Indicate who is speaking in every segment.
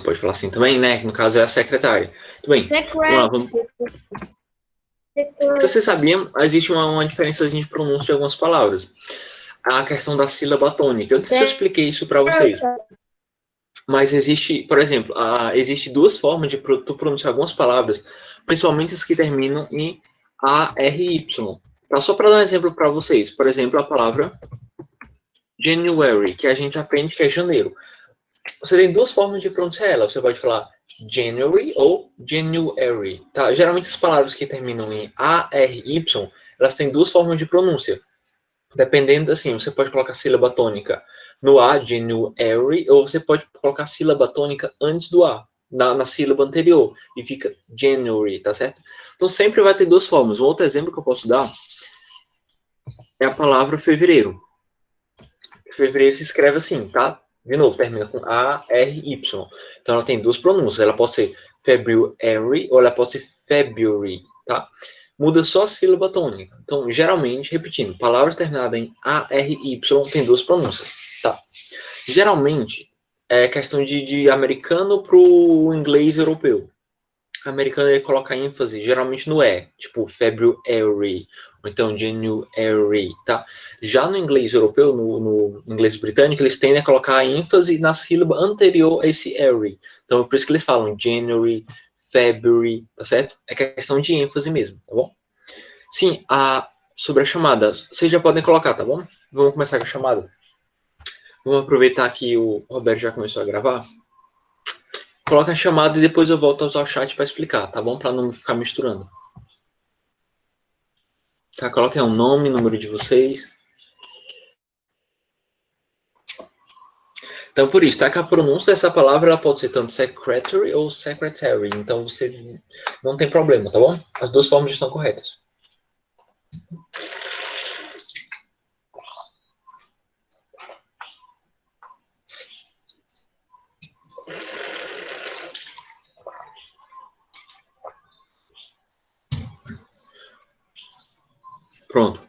Speaker 1: pode falar assim também, né? Que no caso é a secretária. Tudo bem, vamos lá, vamos... Se você sabia, existe uma diferença de pronúncia de algumas palavras. A questão da sílaba tônica. Eu não sei se eu expliquei isso para vocês. Mas existe, por exemplo, existe duas formas de tu pronunciar algumas palavras, principalmente as que terminam em ARY. Tá? Só para dar um exemplo para vocês. Por exemplo, a palavra January, que a gente aprende que é janeiro. Você tem duas formas de pronunciar ela. Você pode falar January ou January. Tá? Geralmente as palavras que terminam em ARY, elas têm duas formas de pronúncia. Dependendo, assim, você pode colocar sílaba tônica no A, January, ou você pode colocar sílaba tônica antes do A, na sílaba anterior, e fica January, tá certo? Então sempre vai ter duas formas. Um outro exemplo que eu posso dar é a palavra fevereiro. Fevereiro se escreve assim, tá? De novo, termina com A-R-Y. Então ela tem duas pronúncias. Ela pode ser February ou ela pode ser February, tá? Muda só a sílaba tônica. Então, geralmente, repetindo, palavras terminadas em A-R-Y tem duas pronúncias, tá? Geralmente, é questão de americano para o inglês europeu. O americano ele coloca ênfase geralmente no E, tipo February, ou então January, tá? Já no inglês europeu, no inglês britânico, eles tendem a colocar ênfase na sílaba anterior a esse ary. Então, é por isso que eles falam January, February, tá certo? É questão de ênfase mesmo, tá bom? Sim, sobre a chamada, vocês já podem colocar, tá bom? Vamos começar com a chamada. Vamos aproveitar que o Roberto já começou a gravar. Coloca a chamada e depois eu volto a usar o chat para explicar, tá bom? Para não ficar misturando. Tá, coloquem o nome, número de vocês. Então, por isso, tá que a pronúncia dessa palavra ela pode ser tanto secretary ou secretary. Então, você não tem problema, tá bom? As duas formas estão corretas. Pronto.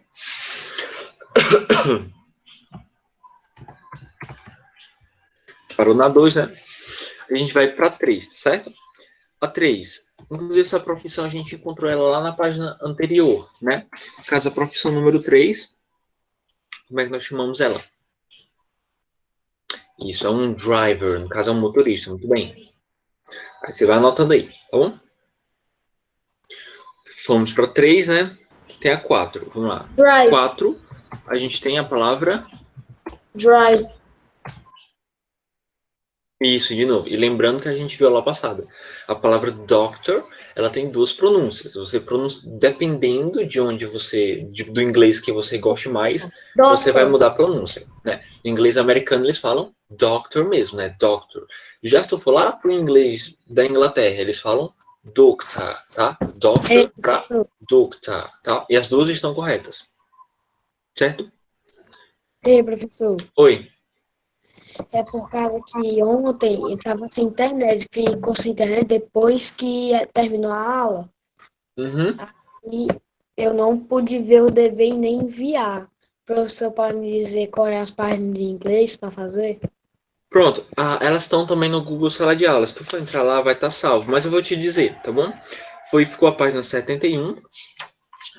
Speaker 1: Parou na 2, né? A gente vai para 3, tá certo? A 3. Inclusive, essa profissão a gente encontrou ela lá na página anterior, né? Caso a profissão número 3, como é que nós chamamos ela? Isso, é um driver, no caso é um motorista, muito bem. Aí você vai anotando aí, tá bom? Fomos para 3, né? Tem a 4, vamos lá.
Speaker 2: Drive.
Speaker 1: 4, a gente tem a palavra...
Speaker 2: Drive.
Speaker 1: Isso, de novo. E lembrando que a gente viu lá passada. A palavra doctor, ela tem duas pronúncias. Você pronuncia, dependendo de onde você, do inglês que você goste mais,
Speaker 2: Doctor.
Speaker 1: você vai mudar a pronúncia, né? No inglês americano eles falam doctor mesmo, né? Doctor. Já se tu for lá pro inglês da Inglaterra, eles falam doctor, tá? Doctor para doctor, tá? E as duas estão corretas. Certo?
Speaker 2: Ei, professor.
Speaker 1: Oi.
Speaker 2: É por causa que ontem eu estava sem internet, ficou sem internet depois que terminou a aula.
Speaker 1: Uhum.
Speaker 2: E eu não pude ver o dever e nem enviar. O professor pode me dizer qual é as páginas de inglês para fazer?
Speaker 1: Pronto, elas estão também no Google Sala de Aula. Se tu for entrar lá, vai estar salvo. Mas eu vou te dizer, tá bom? Ficou a página 71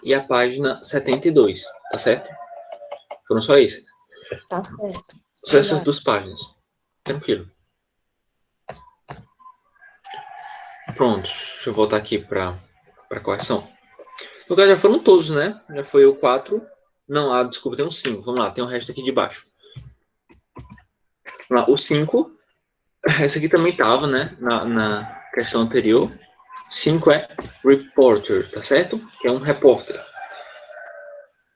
Speaker 1: e a página 72, tá certo? Foram só esses.
Speaker 2: Tá certo.
Speaker 1: Só essas duas páginas. Tranquilo. Pronto, deixa eu voltar aqui para correção. No caso, já foram todos, né? Já foi o 4. Não, desculpa, tem um 5. Vamos lá, tem o resto aqui de baixo. Vamos lá, o 5. Essa aqui também estava, né? Na questão anterior. 5 é reporter, tá certo? Que é um repórter.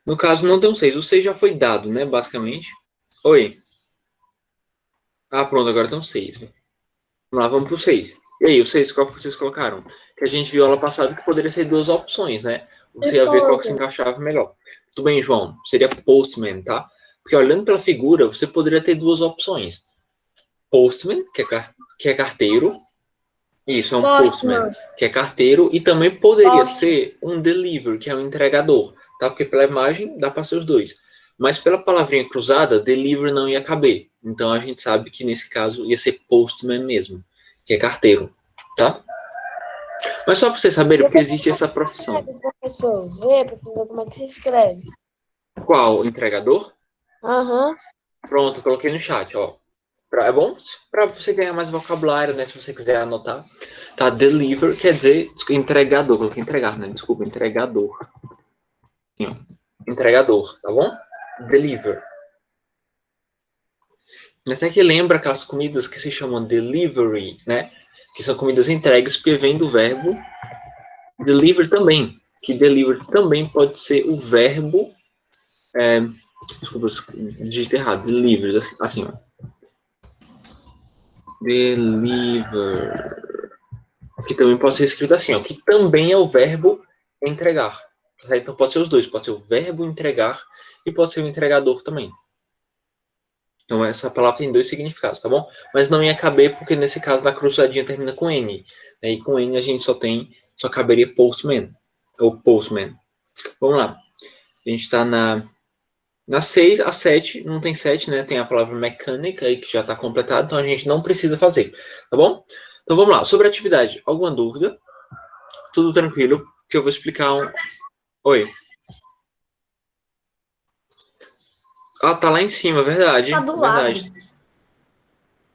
Speaker 1: No caso, não tem um 6. O 6 já foi dado, né? Basicamente. Oi. Pronto, agora tem um 6. Vamos lá, vamos pro 6. E aí, o 6, qual vocês colocaram? Que a gente viu aula passada que poderia ser duas opções, né? Você ia ver qual que se encaixava melhor. Tudo bem, João? Seria postman, tá? Porque olhando pela figura, você poderia ter duas opções. Postman, que é carteiro. Isso, é um postman, que é carteiro. E também poderia ser um delivery, que é um entregador, tá? Porque pela imagem dá para ser os dois. Mas pela palavrinha cruzada, delivery não ia caber. Então a gente sabe que nesse caso ia ser postman mesmo. que é carteiro, tá? Mas só para vocês saberem, porque existe essa profissão.
Speaker 2: Professor, vê, professor, como é que se escreve?
Speaker 1: Qual? Entregador?
Speaker 2: Aham.
Speaker 1: Pronto, coloquei no chat, ó. É bom para você ganhar mais vocabulário, né? Se você quiser anotar. Tá, deliver quer dizer entregador. Coloquei entregar, né? Desculpa, entregador. Aqui, ó. Entregador, tá bom? Deliver. Até que lembra aquelas comidas que se chamam delivery, né? Que são comidas entregues, porque vem do verbo deliver também. Que deliver também pode ser o verbo. Desculpa, digitei errado. Deliver, assim, ó. Deliver. Que também pode ser escrito assim, ó. Que também é o verbo entregar. Então pode ser os dois. Pode ser o verbo entregar e pode ser o entregador também. Então, essa palavra tem dois significados, tá bom? Mas não ia caber, porque nesse caso, na cruzadinha termina com N. Né? E com N a gente só caberia postman. Ou postman. Vamos lá. A gente está na 6, a 7, não tem 7, né? Tem a palavra mechanic aí que já está completada, então a gente não precisa fazer, tá bom? Então vamos lá. Sobre a atividade, alguma dúvida? Tudo tranquilo, que eu vou explicar um... Oi. Ah, tá lá em cima, verdade.
Speaker 2: Tá do
Speaker 1: verdade.
Speaker 2: lado.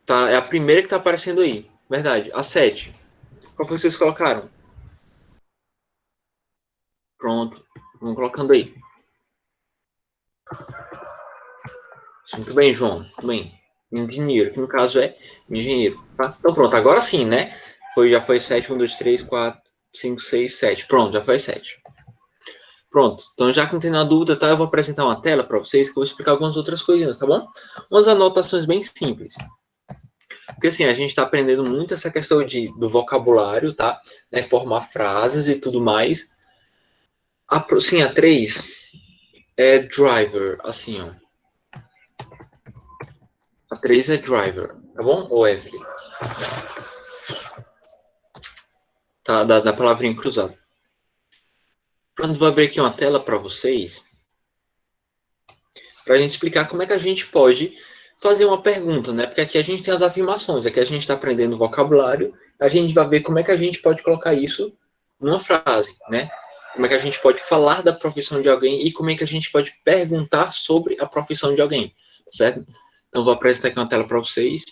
Speaker 1: Tá, é a primeira que tá aparecendo aí. Verdade. A 7. Qual foi que vocês colocaram? Pronto. Vamos colocando aí. Muito bem, João. Muito bem. Engenheiro, que no caso é engenheiro. Tá? Então pronto, agora sim, né? Já foi 7, 1, 2, 3, 4, 5, 6, 7. Pronto, já foi 7. Pronto, então já que não tem nenhuma dúvida, tá? Eu vou apresentar uma tela para vocês que eu vou explicar algumas outras coisinhas, tá bom? Umas anotações bem simples. Porque assim, a gente está aprendendo muito essa questão do vocabulário, tá? Né? Formar frases e tudo mais. Sim, a 3 é driver, assim, ó. A 3 é driver, tá bom? Ou Evelyn? Tá, da palavrinha cruzada. Pronto, vou abrir aqui uma tela para vocês, para a gente explicar como é que a gente pode fazer uma pergunta, né? Porque aqui a gente tem as afirmações, aqui a gente está aprendendo vocabulário, a gente vai ver como é que a gente pode colocar isso numa frase, né? Como é que a gente pode falar da profissão de alguém e como é que a gente pode perguntar sobre a profissão de alguém, certo? Então, vou apresentar aqui uma tela para vocês.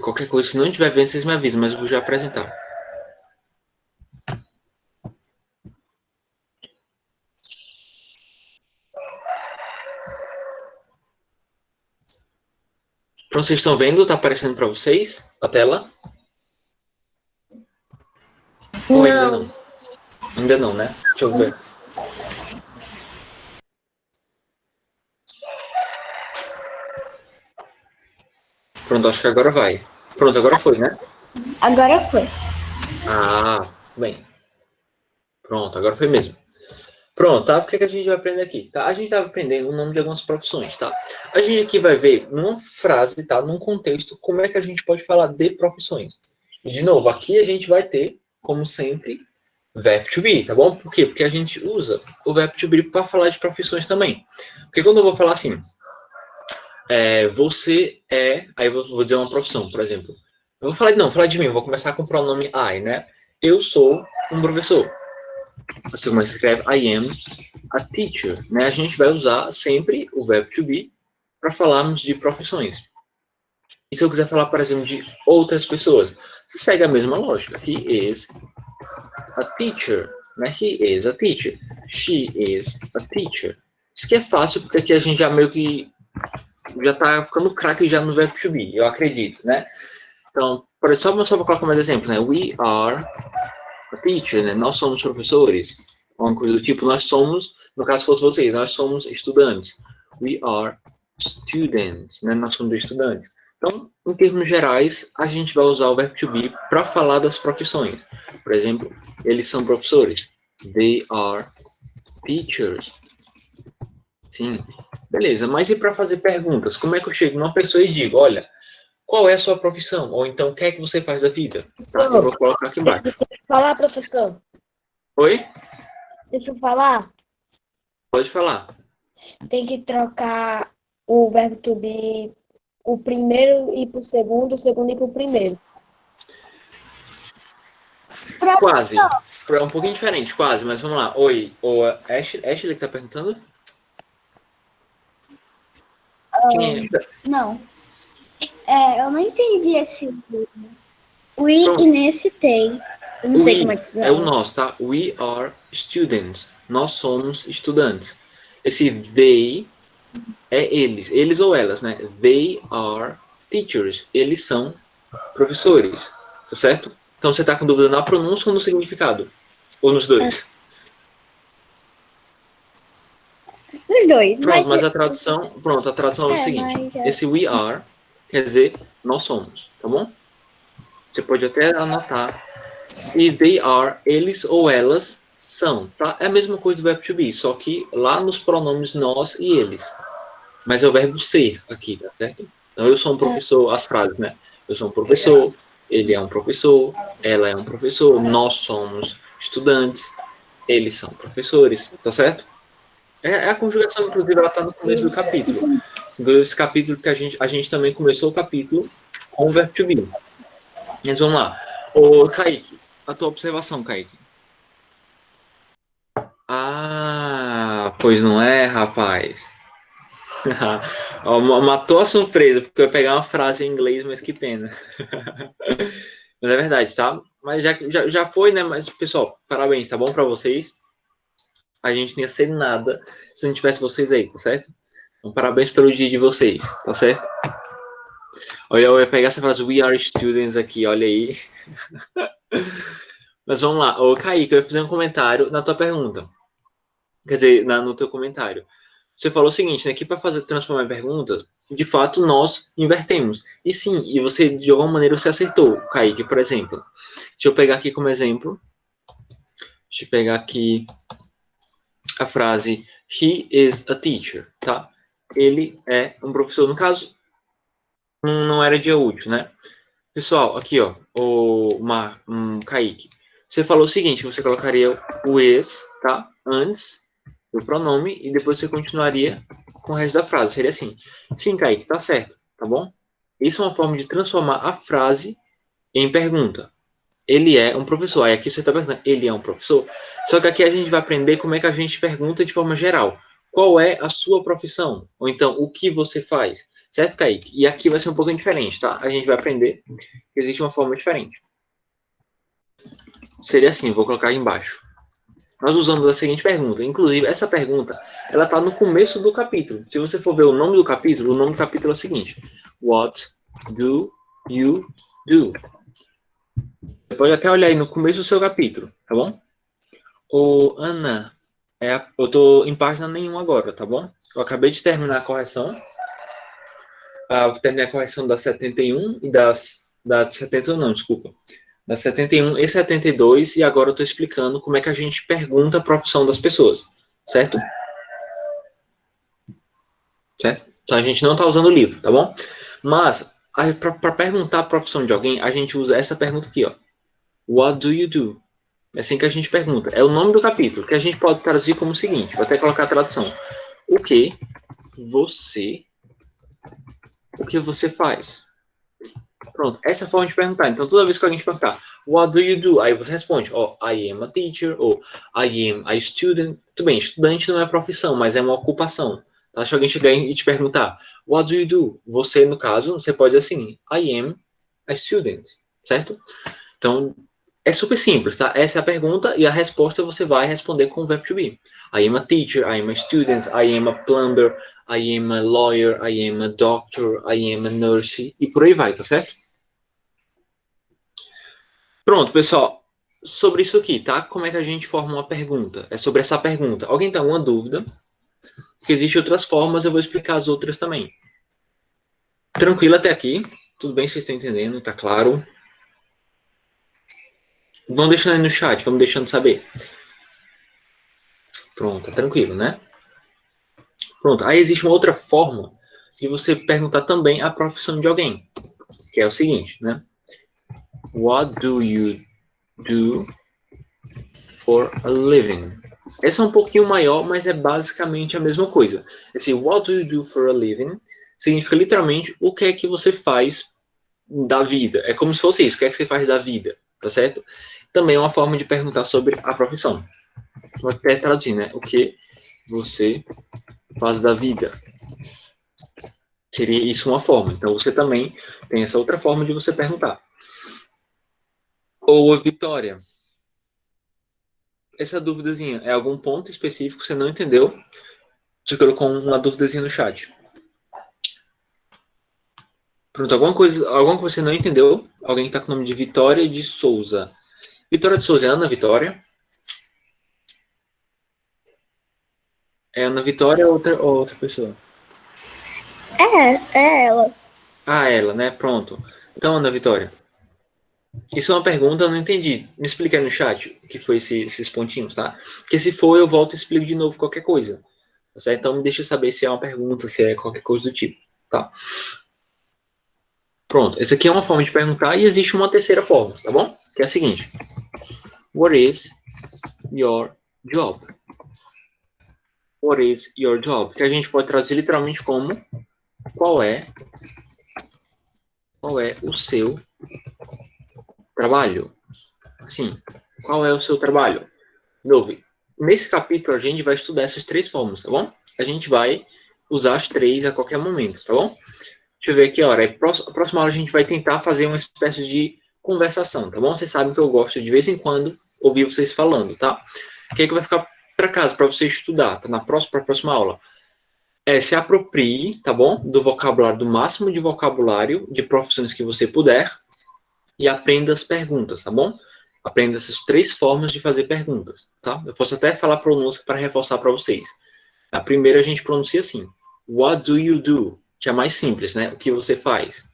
Speaker 1: Qualquer coisa, se não estiver vendo, vocês me avisam, mas eu vou já apresentar. Pronto, vocês estão vendo? Está aparecendo para vocês a tela? Ou ainda não? Ainda não, né? Deixa eu ver. Pronto, acho que agora vai. Pronto, agora foi, né?
Speaker 2: Agora foi.
Speaker 1: Ah, bem. Pronto, agora foi mesmo. Pronto, tá? O que a gente vai aprender aqui? Tá? A gente estava aprendendo o nome de algumas profissões, tá? A gente aqui vai ver numa frase, tá? Num contexto, como é que a gente pode falar de profissões. E, de novo, aqui a gente vai ter, como sempre, verbo to be, tá bom? Por quê? Porque a gente usa o verbo to be para falar de profissões também. Porque quando eu vou falar assim, você é... Aí eu vou dizer uma profissão, por exemplo. Eu vou falar de mim, eu vou começar com o pronome I, né? Eu sou um professor. Você como escreve I am a teacher, né? A gente vai usar sempre o verbo to be para falarmos de profissões. E se eu quiser falar, por exemplo, de outras pessoas, você segue a mesma lógica. He is a teacher, né? He is a teacher. She is a teacher. Isso aqui é fácil porque aqui a gente já meio que já tá ficando craque já no verbo to be, eu acredito, né? Então, só para colocar mais exemplo, né? We are a teacher, né? Nós somos professores. Uma coisa do tipo, nós somos, no caso fosse vocês, nós somos estudantes. We are students, né? Nós somos estudantes. Então, em termos gerais, a gente vai usar o verbo to be para falar das profissões. Por exemplo, eles são professores. They are teachers. Sim, beleza. Mas e para fazer perguntas? Como é que eu chego numa pessoa e digo, olha, qual é a sua profissão? Ou então, o que é que você faz da vida? Tá? Eu vou colocar aqui embaixo.
Speaker 2: Deixa eu falar, professor.
Speaker 1: Oi?
Speaker 2: Deixa eu falar.
Speaker 1: Pode falar.
Speaker 2: Tem que trocar o verbo to be, o primeiro ir para o segundo ir para o primeiro.
Speaker 1: Quase. É um pouquinho diferente, quase, mas vamos lá. Oi, Ashley que tá perguntando? Quem é?
Speaker 3: Não. Eu não entendi esse we
Speaker 1: Pronto.
Speaker 3: e nesse tem. Eu não sei como é que fala.
Speaker 1: É o nós, tá? We are students. Nós somos estudantes. Esse they é eles. Eles ou elas, né? They are teachers. Eles são professores. Tá certo? Então você tá com dúvida na pronúncia ou no significado? Ou nos dois?
Speaker 3: Os dois.
Speaker 1: Pronto, mas a tradução é o seguinte. Esse we are quer dizer nós somos, tá bom? Você pode até anotar. E they are, eles ou elas são, tá? É a mesma coisa do verbo to be, só que lá nos pronomes nós e eles. Mas é o verbo ser aqui, tá certo? Então eu sou um professor, as frases, né? Eu sou um professor, ele é um professor, ela é um professor, nós somos estudantes, eles são professores, tá certo? É a conjugação, inclusive, ela tá no começo do capítulo. Esse capítulo que a gente também começou o capítulo com o verbo to be. Mas vamos lá. Ô, Kaique, a tua observação, Kaique. Ah, pois não é, rapaz. Matou a surpresa, porque eu ia pegar uma frase em inglês, mas que pena. Mas é verdade, tá? Mas já foi, né? Mas, pessoal, parabéns, tá bom pra vocês? A gente não ia ser nada se não tivesse vocês aí, tá certo? Então, parabéns pelo dia de vocês, tá certo? Olha, eu ia pegar essa frase We are students aqui, olha aí. Mas vamos lá. Ô, Kaique, eu ia fazer um comentário na tua pergunta. Quer dizer, no teu comentário. Você falou o seguinte, né? Que para transformar em perguntas, de fato, nós invertemos. E sim, e você, de alguma maneira, você acertou, Kaique, por exemplo. Deixa eu pegar aqui como exemplo. Deixa eu pegar aqui a frase He is a teacher, tá? Ele é um professor. No caso, não era dia útil, né? Pessoal, aqui, ó, Kaique. Você falou o seguinte, você colocaria o is, tá? Antes do pronome e depois você continuaria com o resto da frase. Seria assim. Sim, Kaique, tá certo, tá bom? Isso é uma forma de transformar a frase em pergunta. Ele é um professor. Aí aqui você está perguntando, ele é um professor? Só que aqui a gente vai aprender como é que a gente pergunta de forma geral. Qual é a sua profissão? Ou então, o que você faz? Certo, Kaique? E aqui vai ser um pouquinho diferente, tá? A gente vai aprender que existe uma forma diferente. Seria assim, vou colocar aí embaixo. Nós usamos a seguinte pergunta. Inclusive, essa pergunta, ela está no começo do capítulo. Se você for ver o nome do capítulo é o seguinte. What do you do? Você pode até olhar aí no começo do seu capítulo, tá bom? Ô, Ana, eu estou em página nenhuma agora, tá bom? Eu acabei de terminar a correção. Terminei a correção da 71 e da 70, não, desculpa. Da 71 e 72, e agora eu estou explicando como é que a gente pergunta a profissão das pessoas, certo? Certo? Então a gente não está usando o livro, tá bom? Mas, para perguntar a profissão de alguém, a gente usa essa pergunta aqui, ó. What do you do? É assim que a gente pergunta. É o nome do capítulo, que a gente pode traduzir como o seguinte. Vou até colocar a tradução. O que você faz? Pronto, essa é a forma de perguntar. Então, toda vez que alguém te perguntar, what do you do? Aí você responde, I am a teacher, ou I am a student. Tudo bem, estudante não é profissão, mas é uma ocupação. Tá? Se alguém chegar e te perguntar, what do you do? Você, no caso, você pode dizer assim, I am a student, certo? Então, é super simples, tá? Essa é a pergunta e a resposta você vai responder com o verbo to be. I am a teacher, I am a student, I am a plumber, I am a lawyer, I am a doctor, I am a nurse, e por aí vai, tá certo? Pronto, pessoal. Sobre isso aqui, tá? Como é que a gente forma uma pergunta? É sobre essa pergunta. Alguém tem alguma dúvida? Porque existem outras formas, eu vou explicar as outras também. Tranquilo até aqui? Tudo bem, vocês estão entendendo? Tá claro? Vão deixando aí no chat, vamos deixando saber. Pronto, tá tranquilo, né? Pronto, aí existe uma outra forma de você perguntar também a profissão de alguém, que é o seguinte, né? What do you do for a living? Essa é um pouquinho maior, mas é basicamente a mesma coisa. Esse what do you do for a living significa literalmente o que é que você faz da vida. É como se fosse isso, o que é que você faz da vida, tá certo? Também é uma forma de perguntar sobre a profissão. Vou até traduzir, né? O que você faz da vida. Seria isso uma forma. Então você também tem essa outra forma de você perguntar. Ou Vitória. Essa dúvidazinha é algum ponto específico que você não entendeu? Você colocou uma dúvidazinha no chat. Pronto, alguma coisa que você não entendeu? Alguém que está com o nome de Vitória de Souza. Vitória de Souza é Ana Vitória? É Ana Vitória ou outra pessoa?
Speaker 3: É ela.
Speaker 1: Ah, ela, né? Pronto. Então, Ana Vitória, isso é uma pergunta, eu não entendi. Me explica aí no chat o que foi esses pontinhos, tá? Porque se for, eu volto e explico de novo qualquer coisa. Tá certo? Então, me deixa saber se é uma pergunta, se é qualquer coisa do tipo, tá? Pronto, essa aqui é uma forma de perguntar e existe uma terceira forma, tá bom? Que é a seguinte. What is your job? What is your job? Que a gente pode traduzir literalmente como qual é o seu trabalho? Assim, qual é o seu trabalho? Novo. Nesse capítulo a gente vai estudar essas três formas, tá bom? A gente vai usar as três a qualquer momento, tá bom? Deixa eu ver aqui, a próxima aula a gente vai tentar fazer uma espécie de conversação, tá bom? Vocês sabem que eu gosto de vez em quando ouvir vocês falando, tá? O que é que vai ficar para casa para você estudar, tá? Pra próxima aula. Se aproprie, tá bom? Do vocabulário, do máximo de vocabulário de profissões que você puder e aprenda as perguntas, tá bom? Aprenda essas três formas de fazer perguntas, tá? Eu posso até falar a pronúncia para reforçar para vocês. A primeira a gente pronuncia assim: What do you do? Que é mais simples, né? O que você faz.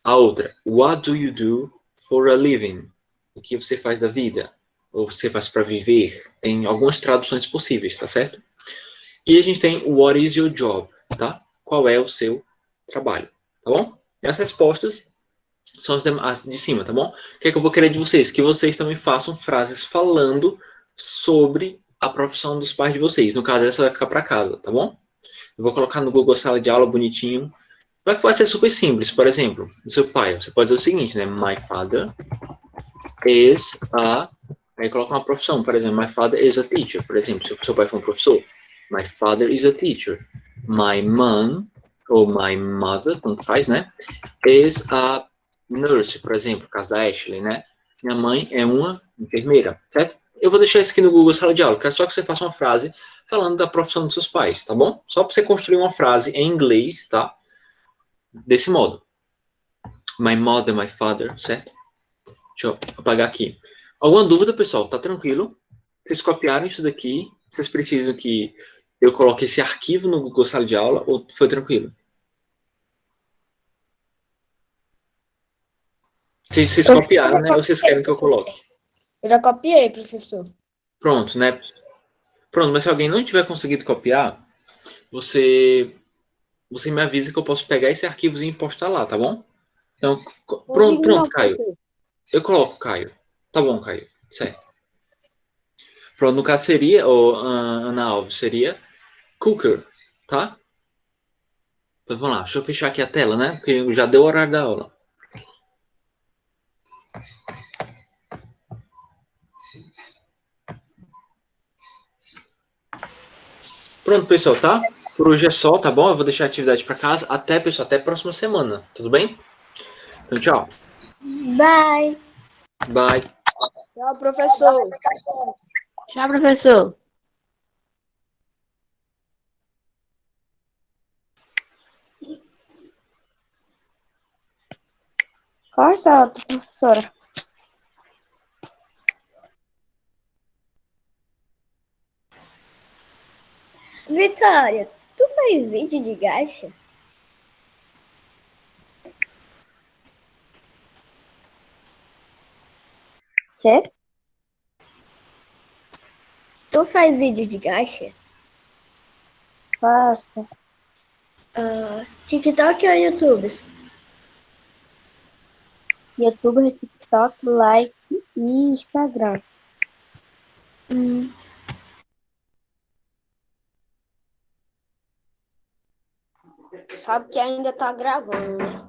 Speaker 1: A outra: What do you do for a living? O que você faz da vida? Ou você faz para viver? Tem algumas traduções possíveis, tá certo? E a gente tem What is your job? Tá? Qual é o seu trabalho? Tá bom? E as respostas são as de cima, tá bom? O que é que eu vou querer de vocês? Que vocês também façam frases falando sobre a profissão dos pais de vocês. No caso, essa vai ficar para casa, tá bom? Eu vou colocar no Google Sala de Aula bonitinho. Vai ser super simples. Por exemplo, o seu pai. Você pode dizer o seguinte, né? My father is a... Aí coloca uma profissão. Por exemplo, my father is a teacher. Por exemplo, se o seu pai for um professor. My father is a teacher. My mom, ou my mother, tanto faz, né? Is a nurse, por exemplo, no caso da Ashley, né? Minha mãe é uma enfermeira, certo? Eu vou deixar isso aqui no Google Sala de Aula, que é só que você faça uma frase falando da profissão dos seus pais, tá bom? Só para você construir uma frase em inglês, tá? Desse modo. My mother, my father, certo? Deixa eu apagar aqui. Alguma dúvida, pessoal? Tá tranquilo? Vocês copiaram isso daqui? Vocês precisam que eu coloque esse arquivo no Google Sala de Aula ou foi tranquilo? Vocês copiaram, né? Ou vocês querem que eu coloque?
Speaker 2: Eu já copiei, professor.
Speaker 1: Pronto, né? Pronto, mas se alguém não tiver conseguido copiar, você me avisa que eu posso pegar esse arquivozinho e postar lá, tá bom? Então, pronto, Caio. Eu coloco, Caio. Tá bom, Caio. Certo. Pronto, no caso seria, Ana Alves, seria cooker, tá? Então vamos lá, deixa eu fechar aqui a tela, né? Porque já deu o horário da aula. Pronto, pessoal, tá? Por hoje é só, tá bom? Eu vou deixar a atividade para casa. Até, pessoal, até a próxima semana. Tudo bem? Então, tchau.
Speaker 3: Bye.
Speaker 1: Bye.
Speaker 2: Tchau, professor.
Speaker 4: Tchau, professor.
Speaker 2: Qual é essa outra professora?
Speaker 3: Vitória, tu faz vídeo de gacha?
Speaker 2: Quê?
Speaker 3: Tu faz vídeo de gacha?
Speaker 2: Faço.
Speaker 3: TikTok ou YouTube?
Speaker 2: YouTube, TikTok, like e Instagram.
Speaker 3: Sabe que ainda tá gravando, né?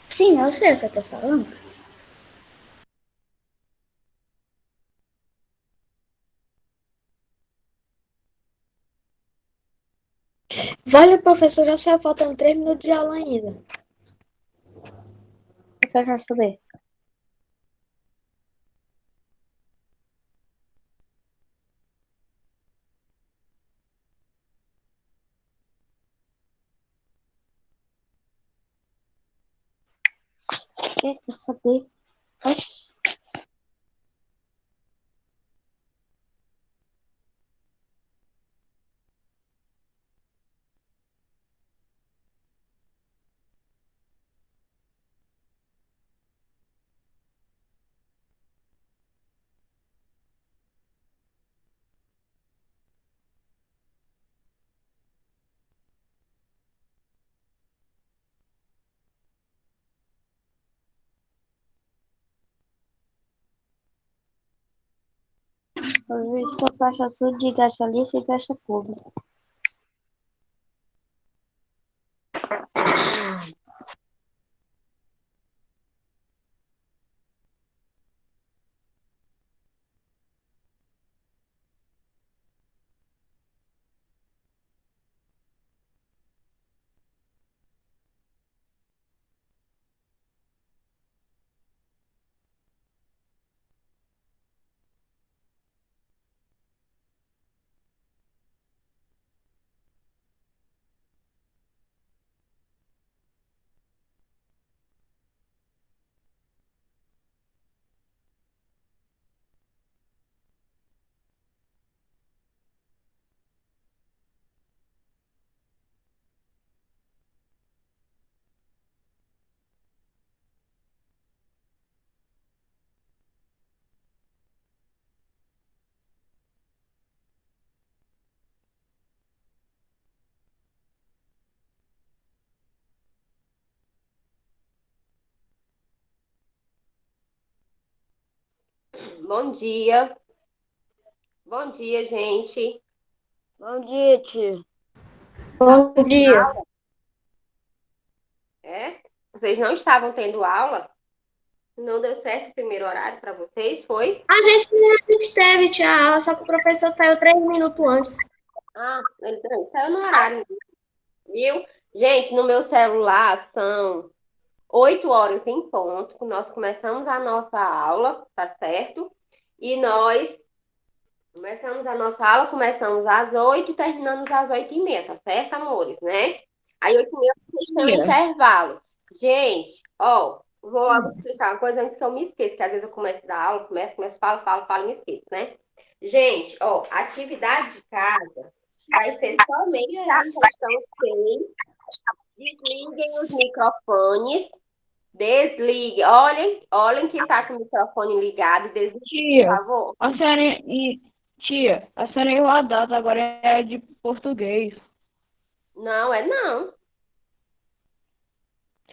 Speaker 3: Sim, eu sei o que você tá falando.
Speaker 2: Vale, professor, já saiu faltando 3 minutos de aula ainda.
Speaker 4: Você quer saber? Quer saber? Oxi. Eu vi que a faixa azul de gacha livre e gacha público.
Speaker 5: Bom dia. Bom dia, gente.
Speaker 3: Bom dia, tio.
Speaker 2: Bom dia.
Speaker 5: É? Vocês não estavam tendo aula? Não deu certo o primeiro horário para vocês, foi?
Speaker 3: A gente teve, tia, só que o professor saiu 3 minutos antes.
Speaker 5: Ah, ele saiu no horário, viu? Gente, no meu celular são 8 horas em ponto. Nós começamos a nossa aula, tá certo? E nós começamos a nossa aula, começamos às 8 e terminamos às 8h30, tá certo, amores, né? Aí 8h30 vocês têm um intervalo. Gente, ó, vou logo explicar uma coisa antes que eu me esqueça, que às vezes eu começo a dar aula, começo, falo e me esqueço, né? Gente, ó, atividade de casa vai ser somente a questão 6. Desliguem os microfones. Desliguem. Olhem quem tá com o microfone ligado. Desliguem, por
Speaker 4: Tia,
Speaker 5: favor.
Speaker 4: a senhora errou a data, agora é de português.
Speaker 5: Não, é não.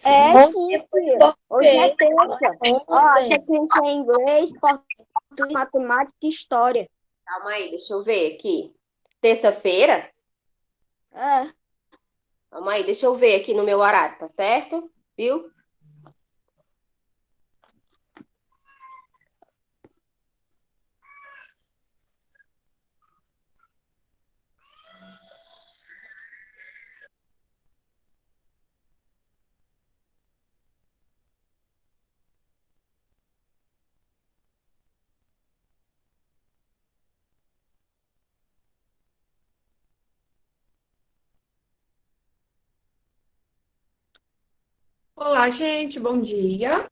Speaker 3: É
Speaker 2: Bom
Speaker 3: sim,
Speaker 2: dia,
Speaker 3: tia. Hoje é
Speaker 2: português.
Speaker 3: terça. Ó,
Speaker 2: Ontem.
Speaker 3: você tem que ter inglês, português, matemática e história.
Speaker 5: Calma aí, deixa eu ver aqui. Terça-feira?
Speaker 3: É.
Speaker 5: Calma aí, deixa eu ver aqui no meu horário, tá certo? Viu?
Speaker 6: Olá, gente, bom dia.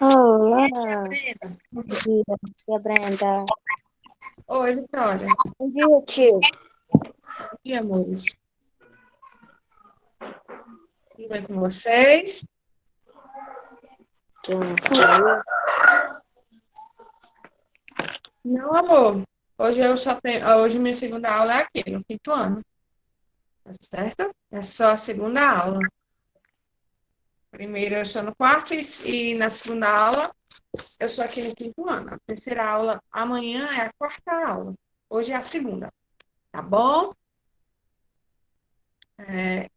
Speaker 4: Olá, bom dia, Brenda.
Speaker 6: Oi, Vitória.
Speaker 3: Bom dia, tio.
Speaker 6: Bom dia, amores. Tudo bem com vocês? Não, amor. Hoje minha segunda aula é aqui, no quinto ano. Tá certo? É só a segunda aula. Primeiro eu estou no quarto e na segunda aula eu sou aqui no quinto ano. A terceira aula amanhã é a quarta aula. Hoje é a segunda. Tá bom?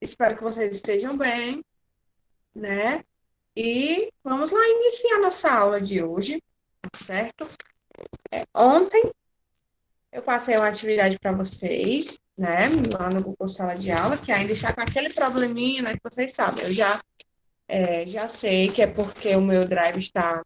Speaker 6: Espero que vocês estejam bem, né? E vamos lá iniciar nossa aula de hoje, tá certo? Ontem eu passei uma atividade para vocês, né? Lá no Google Sala de Aula, que ainda está com aquele probleminha, né? Que vocês sabem. Eu já sei que é porque o meu Drive está